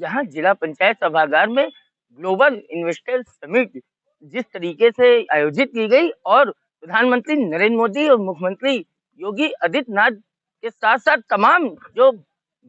यहाँ जिला पंचायत सभागार में ग्लोबल इन्वेस्टर समिट जिस तरीके से आयोजित की गई और प्रधानमंत्री नरेंद्र मोदी और मुख्यमंत्री योगी आदित्यनाथ के साथ साथ तमाम जो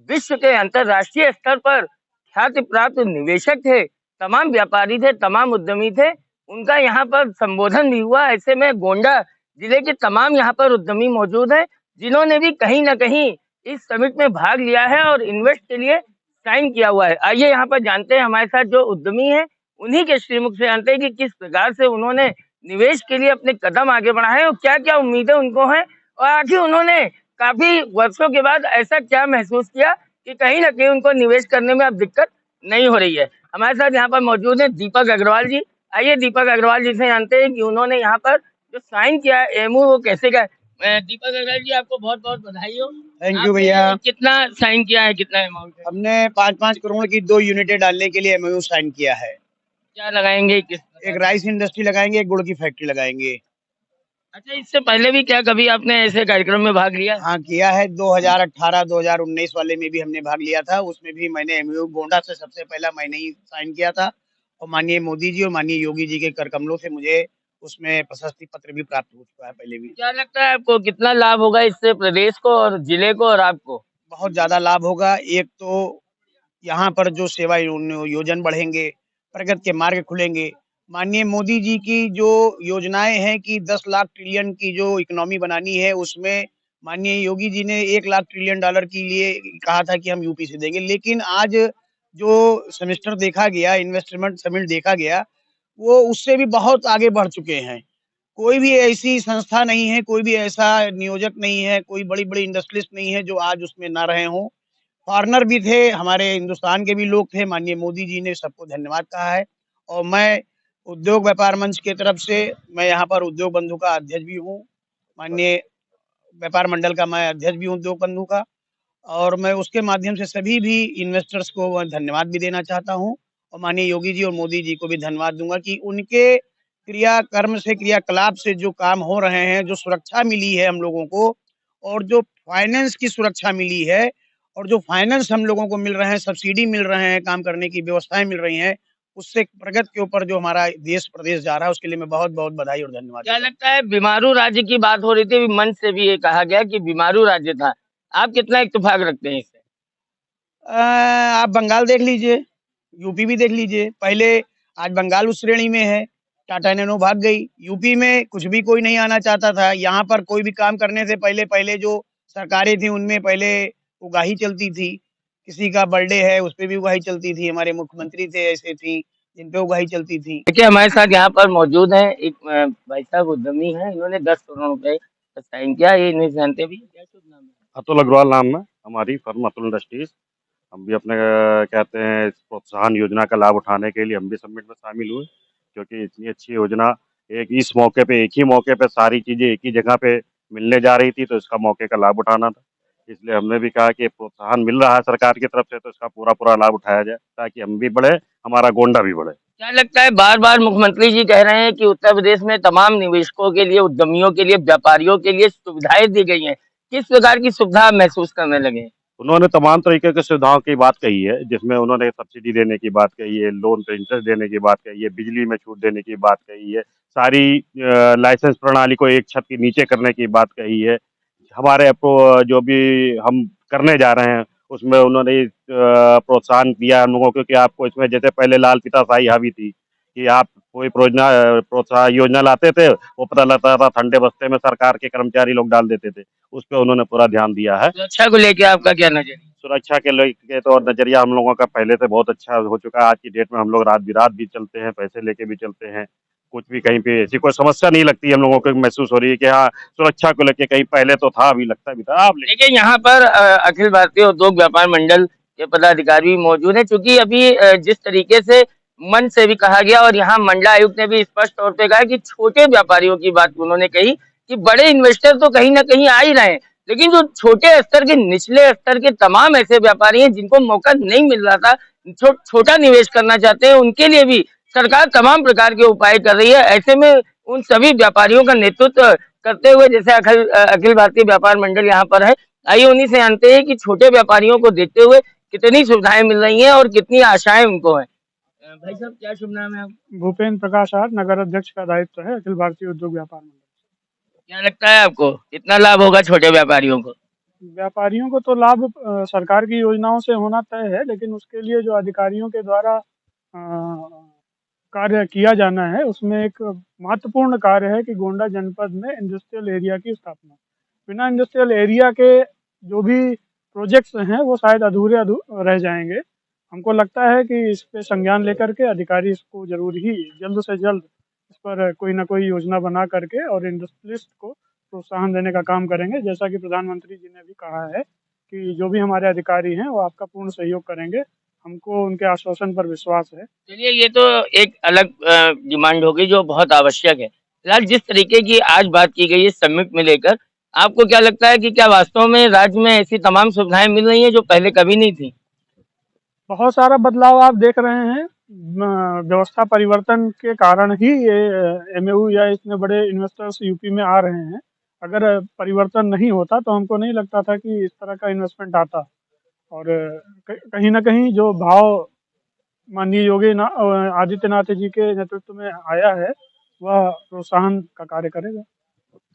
विश्व के अंतर्राष्ट्रीय स्तर पर ख्याति प्राप्त निवेशक थे, तमाम व्यापारी थे, तमाम उद्यमी थे, उनका यहाँ पर संबोधन भी हुआ। ऐसे में गोंडा जिले के तमाम यहाँ पर उद्यमी मौजूद हैं, जिन्होंने भी कहीं ना कहीं इस समिट में भाग लिया है और इन्वेस्ट के लिए साइन किया हुआ है। आइए यहाँ पर जानते हैं हमारे साथ जो उद्यमी हैं, उन्हीं के श्रीमुख से जानते हैं कि किस प्रकार से उन्होंने निवेश के लिए अपने कदम आगे बढ़ाए और क्या क्या उम्मीदें उनको हैं, और आखिर उन्होंने काफी वर्षों के बाद ऐसा क्या महसूस किया कि कहीं ना कहीं उनको निवेश करने में अब दिक्कत नहीं हो रही है। हमारे साथ यहाँ पर मौजूद है दीपक अग्रवाल जी। आइए दीपक अग्रवाल जी से जानते हैं कि उन्होंने यहाँ पर जो साइन किया है एमओ वो कैसे का। दीपक अग्रवाल जी, आपको बहुत बहुत बधाई हो। थैंक यू भैया। कितना साइन किया है, कितना अमाउंट है? हमने 5-5 करोड़ की 2 यूनिटें डालने के लिए एमओयू साइन किया है। क्या लगाएंगे, किस? एक राइस इंडस्ट्री लगाएंगे, एक गुड़ की फैक्ट्री लगाएंगे। अच्छा, इससे पहले भी क्या कभी आपने ऐसे कार्यक्रम में भाग लिया? हाँ किया है, 2018-2019 वाले में भी हमने भाग लिया था। उसमें भी मैंने एमओयू गोंडा से सबसे पहला मैंने ही साइन किया था और माननीय मोदी जी और माननीय योगी जी के कर कमलों से मुझे उसमें प्रशस्ति पत्र भी प्राप्त हो चुका है पहले भी। क्या लगता है आपको कितना लाभ होगा इससे प्रदेश को और जिले को और आपको? बहुत ज्यादा लाभ होगा। एक तो यहाँ पर जो सेवा योजन बढ़ेंगे, प्रगति के मार्ग खुलेंगे। माननीय मोदी जी की जो योजनाएं हैं कि 10 लाख ट्रिलियन की जो इकोनॉमी बनानी है, उसमें माननीय योगी जी ने 1 लाख ट्रिलियन डॉलर के लिए कहा था कि हम यूपी से देंगे। लेकिन आज जो सेमेस्टर देखा गया, इन्वेस्टमेंट समिट देखा गया, वो उससे भी बहुत आगे बढ़ चुके हैं। कोई भी ऐसी संस्था नहीं है, कोई भी ऐसा नियोजक नहीं है, कोई बड़ी-बड़ी इंडस्ट्रियलिस्ट नहीं है जो आज उसमें ना रहे हों। फॉरेनर भी थे, हमारे हिंदुस्तान के भी लोग थे। माननीय मोदी जी ने सबको धन्यवाद कहा है और मैं उद्योग व्यापार मंच की तरफ से मैं यहाँ पर उद्योग बंधु का अध्यक्ष भी हूँ। माननीय व्यापार मंडल का मैं अध्यक्ष भी हूँ उद्योग बंधु का, और मैं उसके माध्यम से सभी भी इन्वेस्टर्स को मैं धन्यवाद भी देना चाहता हूँ और माननीय योगी जी और मोदी जी को भी धन्यवाद दूंगा कि उनके क्रियाकर्म से, क्रियाकलाप से जो काम हो रहे हैं, जो सुरक्षा मिली है हम लोगों को और जो फाइनेंस की सुरक्षा मिली है और जो फाइनेंस हम लोगों को मिल रहे हैं, सब्सिडी मिल रहे हैं, काम करने की व्यवस्थाएं मिल रही हैं, उससे प्रगति के ऊपर जो हमारा देश प्रदेश जा रहा है, उसके लिए मैं बहुत-बहुत बधाई और धन्यवाद। क्या लगता है, बीमारू राज्य की बात हो रही थी, मंच से भी ये कहा गया कि बीमारू राज्य था, आप कितना इत्तेफाक रखते हैं इससे? आप बंगाल देख लीजिए, यूपी भी देख लीजिए। पहले आज बंगाल उस श्रेणी में है, टाटा नैनो भाग गई। यूपी में कुछ भी कोई नहीं आना चाहता था। यहाँ पर कोई भी काम करने से पहले जो सरकारें थी उनमें पहले उगाही चलती थी। किसी का बर्थडे है उस पे भी उगाही चलती थी। हमारे मुख्यमंत्री थे ऐसे थी जिन पे उगाही चलती थी। देखिए हमारे साथ यहाँ पर मौजूद हैं एक भाई साहब उद्यमी हैं, इन्होंने 10 करोड़ रुपए का साइन किया। ये नहीं जानते भी क्या शुभ नाम है? अतुल अग्रवाल नाम है हमारी फर्म अतुल इंडस्ट्रीज। हम भी अपने कहते हैं इस प्रोत्साहन योजना का लाभ उठाने के लिए हम भी समिट में शामिल हुए, क्योंकि इतनी अच्छी योजना एक इस मौके पे, एक ही मौके पे सारी चीजें एक ही जगह पे मिलने जा रही थी, तो इसका मौके का लाभ उठाना था। इसलिए हमने भी कहा कि प्रोत्साहन मिल रहा है सरकार की तरफ से, तो इसका पूरा पूरा लाभ उठाया जाए ताकि हम भी बढ़े, हमारा गोंडा भी बढ़े। क्या लगता है, बार बार मुख्यमंत्री जी कह रहे हैं कि उत्तर प्रदेश में तमाम निवेशकों के लिए, उद्यमियों के लिए, व्यापारियों के लिए सुविधाएं दी गई हैं, किस प्रकार की सुविधा महसूस करने लगे? उन्होंने तमाम तरीके की सुविधाओं की बात कही है, जिसमें उन्होंने सब्सिडी देने की बात कही है, लोन पे इंटरेस्ट देने की बात कही है, बिजली में छूट देने की बात कही है, सारी लाइसेंस प्रणाली को एक छत के नीचे करने की बात कही है। हमारे जो भी हम करने जा रहे हैं उसमें उन्होंने प्रोत्साहन दिया हम लोगों को कि आपको इसमें, जैसे पहले लाल पिताशाही हावी थी कि आप कोई प्रोत्साहन योजना लाते थे, वो पता लगता था ठंडे बस्ते में सरकार के कर्मचारी लोग डाल देते थे। उस पर उन्होंने पूरा ध्यान दिया है। सुरक्षा को लेकर आपका क्या नजरिया? सुरक्षा के लेके तो नजरिया हम लोगों का पहले से बहुत अच्छा हो चुका है। आज की डेट में हम लोग रात बिरात भी चलते हैं, पैसे लेके भी चलते हैं, कुछ भी कहीं पे ऐसी कोई समस्या नहीं लगती। हम लोगों को महसूस हो रही है कि हाँ, सुरक्षा को लेके कहीं पहले तो था, अभी लगता भी था। आप देखिए यहाँ पर अखिल भारतीय उद्योग व्यापार मंडल के पदाधिकारी भी मौजूद हैं, क्योंकि अभी जिस तरीके से मन से भी कहा गया और यहाँ मंडलायुक्त ने भी स्पष्ट तौर पे कहा कि छोटे व्यापारियों की बात उन्होंने कही कि बड़े इन्वेस्टर तो कहीं ना कहीं आ ही रहे हैं, लेकिन जो छोटे स्तर के, निचले स्तर के तमाम ऐसे व्यापारी हैं जिनको मौका नहीं मिल रहा था, छोटा निवेश करना चाहते हैं, उनके लिए भी सरकार तमाम प्रकार के उपाय कर रही है। ऐसे में उन सभी व्यापारियों का नेतृत्व करते हुए जैसे अखिल भारतीय व्यापार मंडल यहाँ पर है, आइए उन्हीं से जानते हैं कि छोटे व्यापारियों को देखते हुए कितनी सुविधाएं मिल रही हैं और कितनी आशाएं उनको हैं। भाई साहब क्या शुभ नाम है आपका? भूपेंद्र प्रकाश आर, नगर अध्यक्ष का दायित्व है अखिल भारतीय उद्योग व्यापार मंडल। क्या लगता है आपको कितना लाभ होगा छोटे व्यापारियों को? व्यापारियों को तो लाभ सरकार की योजनाओं से होना तय है, लेकिन उसके लिए जो अधिकारियों के द्वारा कार्य किया जाना है, उसमें एक महत्वपूर्ण कार्य है कि गोंडा जनपद में इंडस्ट्रियल एरिया की स्थापना। बिना इंडस्ट्रियल एरिया के जो भी प्रोजेक्ट्स हैं वो शायद अधूरे रह जाएंगे। हमको लगता है कि इस पे संज्ञान लेकर के अधिकारी इसको जरूर ही जल्द से जल्द इस पर कोई ना कोई योजना बना करके और इंडस्ट्रियलिस्ट को प्रोत्साहन देने का काम करेंगे। जैसा कि प्रधानमंत्री जी ने भी कहा है कि जो भी हमारे अधिकारी हैं वो आपका पूर्ण सहयोग करेंगे। हमको उनके आश्वासन पर विश्वास है। चलिए ये तो एक अलग डिमांड होगी जो बहुत आवश्यक है। फिलहाल जिस तरीके की आज बात की गई है समिट में लेकर, आपको क्या लगता है कि क्या वास्तव में राज्य में ऐसी तमाम सुविधाएं मिल रही हैं जो पहले कभी नहीं थी? बहुत सारा बदलाव आप देख रहे हैं। व्यवस्था परिवर्तन के कारण ही ये एमओयू या इतने बड़े इन्वेस्टर्स यूपी में आ रहे हैं। अगर परिवर्तन नहीं होता तो हमको नहीं लगता था कि इस तरह का इन्वेस्टमेंट आता। और कहीं ना कहीं जो भाव माननीय आदित्यनाथ जी के नेतृत्व में आया है वह प्रोत्साहन का कार्य करेगा।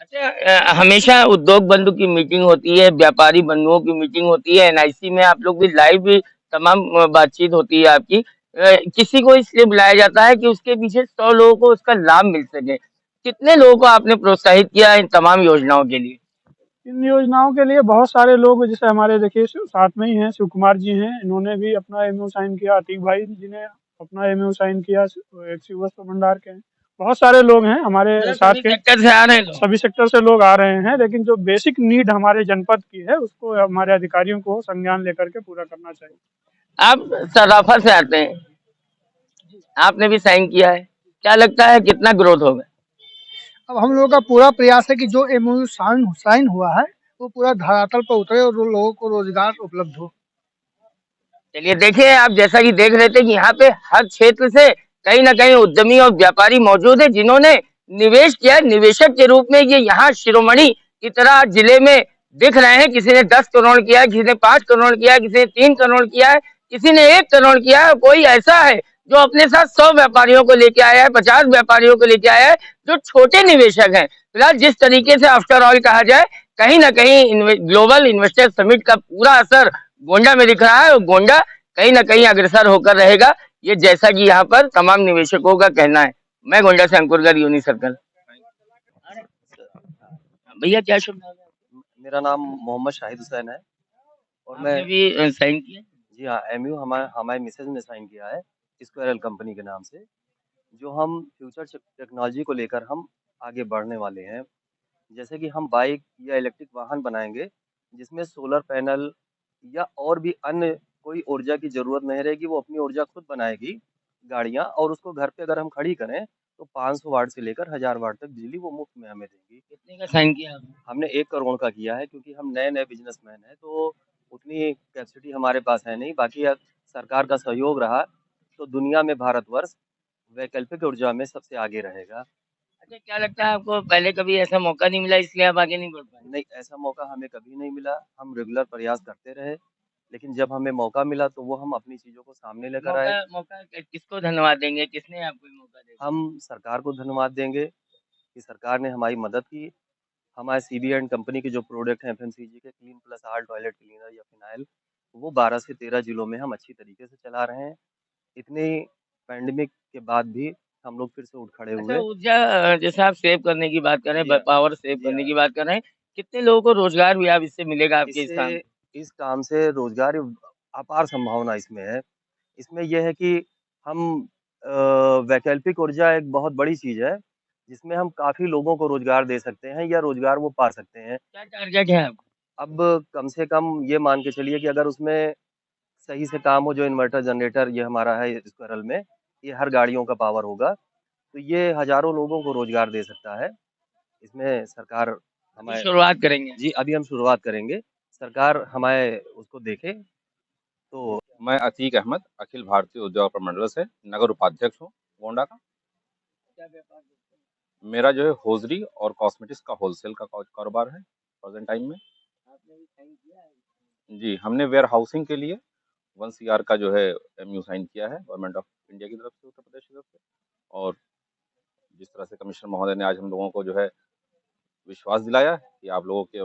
अच्छा हमेशा उद्योग बंधु की मीटिंग होती है, व्यापारी बंधुओं की मीटिंग होती है, एनआईसी में आप लोग भी लाइव भी तमाम बातचीत होती है आपकी। किसी को इसलिए बुलाया जाता है कि उसके पीछे 100 लोगों को उसका लाभ मिल सके। कितने लोगों को आपने प्रोत्साहित किया इन तमाम योजनाओं के लिए? इन योजनाओं के लिए बहुत सारे लोग, जैसे हमारे देखिए साथ में ही हैं शिव कुमार जी हैं, इन्होंने भी अपना एमओयू साइन किया। अतीक भाई जी ने अपना एमओयू साइन किया, एक शिव वस्त्र भंडार के हैं। बहुत सारे लोग हैं हमारे साथ सभी के, सेक्टर से आ रहे हैं लोग। सभी सेक्टर से लोग आ रहे हैं, लेकिन जो बेसिक नीड हमारे जनपद की है उसको हमारे अधिकारियों को संज्ञान लेकर के पूरा करना चाहिए। आप सराफा से आते हैं, आपने भी साइन किया है, क्या लगता है कितना ग्रोथ होगा? अब हम लोगों का पूरा प्रयास है कि जो एमओयू साइन हुआ है वो पूरा धरातल पर उतरे और लोगों को रोजगार उपलब्ध हो। चलिए देखिए आप जैसा कि देख रहे थे कि यहाँ पे हर क्षेत्र से कहीं ना कहीं उद्यमी और व्यापारी मौजूद है जिन्होंने निवेश किया है। निवेशक के रूप में ये यहाँ शिरोमणि की तरह जिले में दिख रहे हैं। किसी ने 10 करोड़ किया है, किसी ने 5 करोड़ किया है, किसी ने 3 करोड़ किया है, किसी ने 1 करोड़ किया है। कोई ऐसा है जो अपने साथ 100 व्यापारियों को लेके आया है, 50 व्यापारियों को लेके आया है जो छोटे निवेशक हैं। फिलहाल जिस तरीके से आफ्टर ऑल कहा जाए कहीं ना कहीं ग्लोबल इन्वेस्टर समिट का पूरा असर गोंडा में दिख रहा है और गोंडा कहीं ना कहीं अग्रसर होकर रहेगा, ये जैसा कि यहाँ पर तमाम निवेशकों का कहना है। मैं गोंडा से अंकुरगढ़ यूनि सर्कल। भैया क्या शुभ नाम है? मेरा नाम मोहम्मद शाहिद हुसैन है और आपने मैं भी साइन किया? जी हाँ एमयू हमारे मिसेज ने साइन किया है स्क्वायर एल कंपनी के नाम से। जो हम फ्यूचर टेक्नोलॉजी को लेकर हम आगे बढ़ने वाले हैं, जैसे कि हम बाइक या इलेक्ट्रिक वाहन बनाएंगे जिसमें सोलर पैनल या और भी अन्य कोई ऊर्जा की ज़रूरत नहीं रहेगी। वो अपनी ऊर्जा खुद बनाएगी गाड़ियाँ, और उसको घर पे अगर हम खड़ी करें तो 500 वाट से लेकर 1000 वाट तक बिजली वो मुफ्त में हमें देंगी। कितने का साइन किया आपने? हमने 1 करोड़ का किया है क्योंकि हम नए-नए बिज़नेसमैन हैं, तो उतनी कैपेसिटी हमारे पास है नहीं। बाकी सरकार का सहयोग रहा तो दुनिया में भारतवर्ष वैकल्पिक ऊर्जा में सबसे आगे रहेगा। अच्छा क्या लगता है आपको पहले कभी ऐसा मौका नहीं मिला इसलिए आप आगे नहीं बढ़ पाए? नहीं, ऐसा मौका हमें कभी नहीं मिला। हम रेगुलर प्रयास करते रहे, लेकिन जब हमें मौका मिला तो वो हम अपनी चीज़ों को सामने लेकर आए। मौका किसको धन्यवाद देंगे, किसने आपको ये मौका दिया? हम सरकार को धन्यवाद देंगे कि सरकार ने हमारी मदद की। हमारे सीबी एंड कंपनी के जो प्रोडक्ट हैं एफएमसीजी के क्लीन प्लस आल टॉयलेट क्लीनर या फिनाइल, वो 12 से 13 जिलों में हम अच्छी तरीके से चला रहे हैं। इतने पैंडेमिक के बाद भी हम लोग फिर से उठ खड़े अच्छा हुए। ऊर्जा जैसे आप सेव करने की बात कर रहे जी हैं, हाँ, पावर सेव जी करने हाँ। की बात कर रहे हैं, कितने लोगों को रोजगार भी आप इससे मिलेगा आपके इस काम? इस काम से रोज़गार अपार संभावना इसमें है। इसमें ये है कि हम अ, वैकल्पिक ऊर्जा एक बहुत बड़ी चीज़ है, जिसमें हम काफ़ी लोगों को रोज़गार दे सकते हैं या रोज़गार वो पा सकते हैं। क्या टारगेट है आपका? अब कम से कम ये मान के चलिए कि अगर उसमें सही से काम हो, जो इन्वर्टर जनरेटर ये हमारा है स्क्वायरल में, ये हर गाड़ियों का पावर होगा, तो ये हज़ारों लोगों को रोज़गार दे सकता है। इसमें सरकार अभी हमारे शुरुआत करेंगे। जी, अभी हम शुरुआत करेंगे। सरकार हमारे उसको देखे तो मैं अतीक अहमद अखिल भारतीय उद्योग प्रमंडल से नगर उपाध्यक्ष हूँ गोंडा का। क्या व्यापार करते हैं? मेरा जो है होजरी और कॉस्मेटिक्स का होलसेल का कारोबार है प्रेजेंट टाइम में। आपने भी साइन किया है? जी, हमने वेयर हाउसिंग के लिए 1 CR का जो है MOU साइन किया है गवर्नमेंट ऑफ इंडिया की तरफ से, उत्तर प्रदेश की तरफ से। और जिस तरह से कमिश्नर महोदय ने आज हम लोगों को जो है विश्वास दिलाया कि आप लोगों के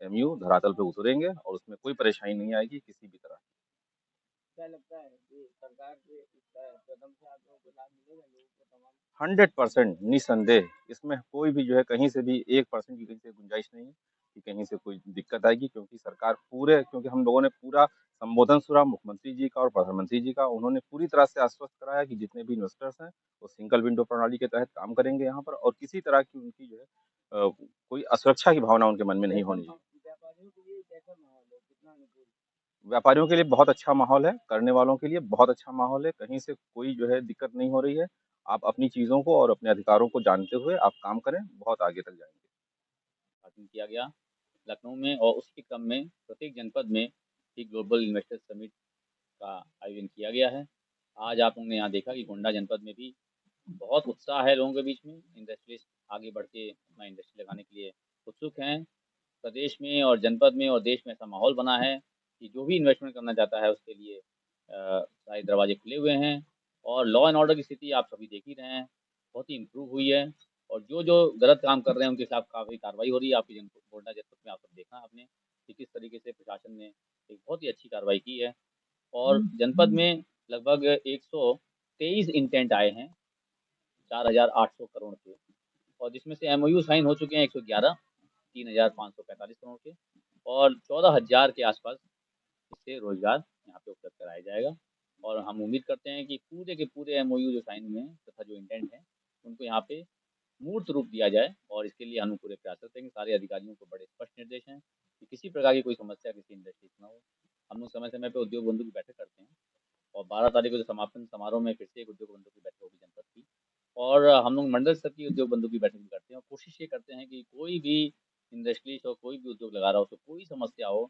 MOU धरातल पे उतरेंगे और उसमें कोई परेशानी नहीं आएगी किसी भी तरह। क्या लगता है कि सरकार के इस कदम से आप लोगों को लाभ मिलेगा, लोगों को तमाम 100% निसंदेह इसमें कोई भी जो है कहीं से भी 1% की कहीं से गुंजाइश नहीं है कि कहीं से कोई दिक्कत आएगी, क्योंकि सरकार क्योंकि हम लोगों ने पूरा संबोधन सुना मुख्यमंत्री जी का और प्रधानमंत्री जी का। उन्होंने पूरी तरह से आश्वस्त कराया कि जितने भी इन्वेस्टर्स हैं वो सिंगल विंडो प्रणाली के तहत काम करेंगे यहाँ पर, और किसी तरह की उनकी जो है कोई असुरक्षा की भावना उनके मन में नहीं होनी चाहिए। व्यापारियों के लिए कैसा माहौल है, कितना अनुकूल? व्यापारियों के लिए बहुत अच्छा माहौल है, करने वालों के लिए बहुत अच्छा माहौल है, कहीं से कोई जो है दिक्कत नहीं हो रही है। आप अपनी चीज़ों को और अपने अधिकारों को जानते हुए आप काम करें, बहुत आगे तक जाएंगे। उद्घाटन किया गया लखनऊ में, और उसके क्रम में प्रत्येक जनपद में एक ग्लोबल इन्वेस्टर समिट का आयोजन किया गया है। आज आप लोगों ने यहाँ देखा कि गोंडा जनपद में भी बहुत उत्साह है लोगों के बीच में। इंडस्ट्रियलिस्ट आगे बढ़ के अपना इंडस्ट्री लगाने के लिए उत्सुक हैं। प्रदेश में और जनपद में और देश में ऐसा माहौल बना है कि जो भी इन्वेस्टमेंट करना चाहता है उसके लिए सारे दरवाजे खुले हुए हैं। और लॉ एंड ऑर्डर की स्थिति आप सभी देख ही रहे हैं, बहुत ही इम्प्रूव हुई है। और जो गलत काम कर रहे हैं उनके खिलाफ काफ़ी कार्रवाई हो रही है। आपकी गोंडा जनपद में आप सब देखा आपने कि किस तरीके से प्रशासन ने एक बहुत ही अच्छी कार्रवाई की है। और जनपद में लगभग 123 इंटेंट आए हैं 4,800 करोड़ के, और जिसमें से MOU साइन हो चुके हैं 111, 3,545 करोड़ के, और 14,000 के आसपास इससे रोजगार यहाँ पे उपलब्ध कराया जाएगा। और हम उम्मीद करते हैं कि पूरे के पूरे MOU जो साइन हुए हैं तथा जो इंटेंट हैं उनको यहाँ पे मूर्त रूप दिया जाए, और इसके लिए हम पूरे प्रयास करते हैं। सारे अधिकारियों को बड़े स्पष्ट निर्देश हैं कि किसी प्रकार की कोई समस्या किसी इंडस्ट्री से ना हो। हम लोग समय समय पे उद्योग बंधु की बैठक करते हैं, और 12 तारीख को जो समापन समारोह में फिर से एक उद्योग बंधु की बैठक होगी जनपद की, और हम लोग मंडल स्तर की उद्योग बंधु की बैठक भी करते हैं। और कोशिश ये करते हैं कि कोई भी इंडस्ट्रीज हो, कोई भी उद्योग लगा रहा हो, तो कोई समस्या हो,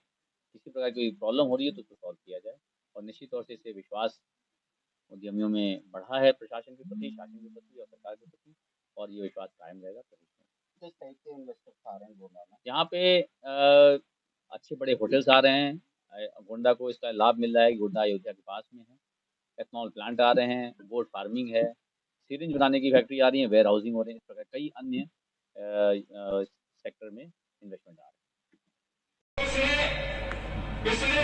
किसी प्रकार की प्रॉब्लम हो रही है तो उसको सॉल्व किया जाए। और निश्चित तौर से इससे विश्वास उद्यमियों में बढ़ा है प्रशासन के प्रति, शासन के प्रति और सरकार के प्रति, और ये विश्वास कायम रहेगा प्रदेश में। किस टाइप के इन्वेस्टर्स आ रहे हैं गोंडा में? यहाँ पे अच्छे बड़े होटल्स आ रहे हैं। गोंडा को इसका लाभ मिल रहा है। गोंडा अयोध्या के पास में है। एथनॉल प्लांट आ रहे हैं, गोट फार्मिंग है, सीरिंज बनाने की फैक्ट्री आ रही है, वेयर हाउसिंग हो रही है। इस प्रकार कई अन्य सेक्टर में इन्वेस्टमेंट आ रहे हैं। पिछले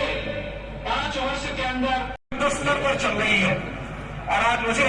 5 वर्ष के अंदर 10 पर चल रही है, और आज मुझे